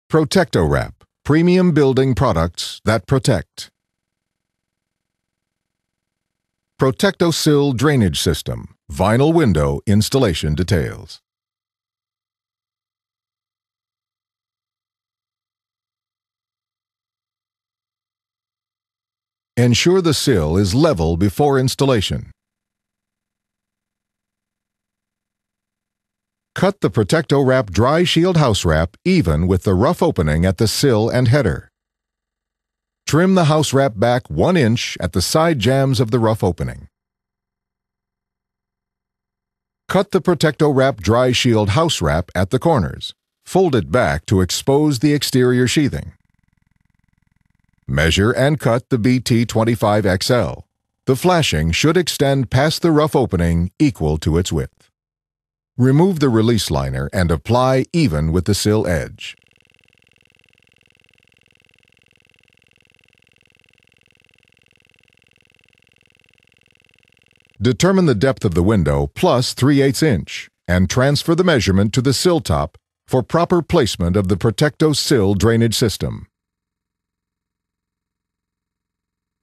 Protecto Wrap, premium building products that protect. Protecto Sill Drainage System, vinyl window installation details. Ensure the sill is level before installation. Cut the Protecto Wrap dry shield house wrap even with the rough opening at the sill and header. Trim the house wrap back 1 inch at the side jambs of the rough opening. Cut the Protecto Wrap dry shield house wrap at the corners. Fold it back to expose the exterior sheathing. Measure and cut the BT25XL. The flashing should extend past the rough opening equal to its width. Remove the release liner and apply even with the sill edge. Determine the depth of the window plus 3/8 inch and transfer the measurement to the sill top for proper placement of the Protecto Sill Drainage System.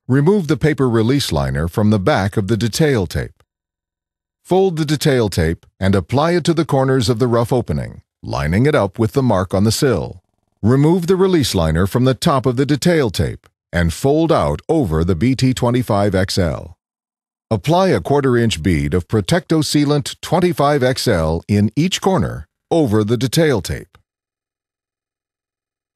Remove the paper release liner from the back of the detail tape. Fold the detail tape and apply it to the corners of the rough opening, lining it up with the mark on the sill. Remove the release liner from the top of the detail tape and fold out over the BT25XL. Apply a 1/4 inch bead of Protecto Sealant 25XL in each corner over the detail tape.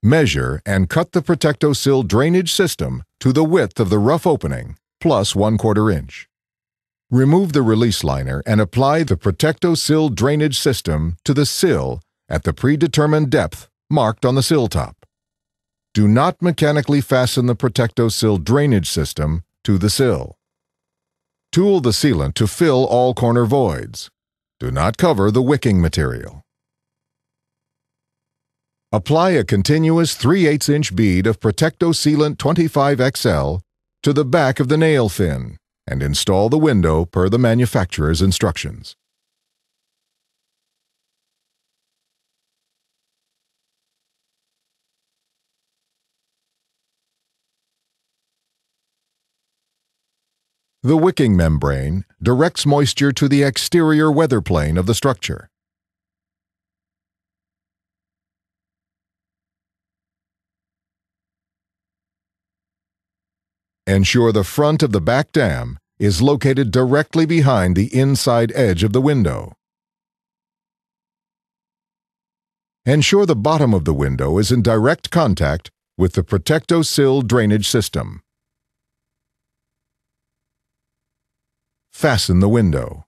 Measure and cut the Protecto Sill Drainage System to the width of the rough opening plus 1/4 inch. Remove the release liner and apply the Protecto Sill Drainage System to the sill at the predetermined depth marked on the sill top. Do not mechanically fasten the Protecto Sill Drainage System to the sill. Tool the sealant to fill all corner voids. Do not cover the wicking material. Apply a continuous 3/8 inch bead of Protecto Sealant 25XL to the back of the nail fin and install the window per the manufacturer's instructions. The wicking membrane directs moisture to the exterior weather plane of the structure. Ensure the front of the back dam is located directly behind the inside edge of the window. Ensure the bottom of the window is in direct contact with the Protecto Sill Drainage System. Fasten the window.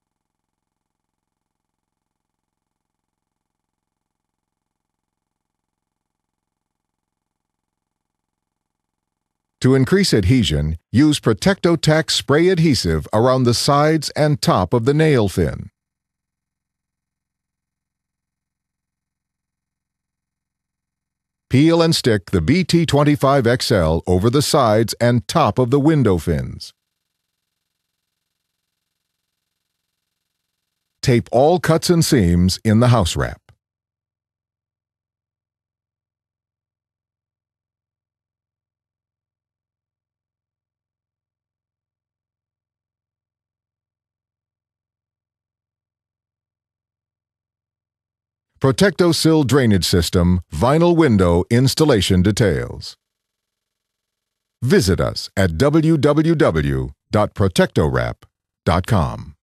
To increase adhesion, use Protecto Tack spray adhesive around the sides and top of the nail fin. Peel and stick the BT25XL over the sides and top of the window fins. Tape all cuts and seams in the house wrap. Protecto Sill Drainage System vinyl window installation details. Visit us at www.protectowrap.com.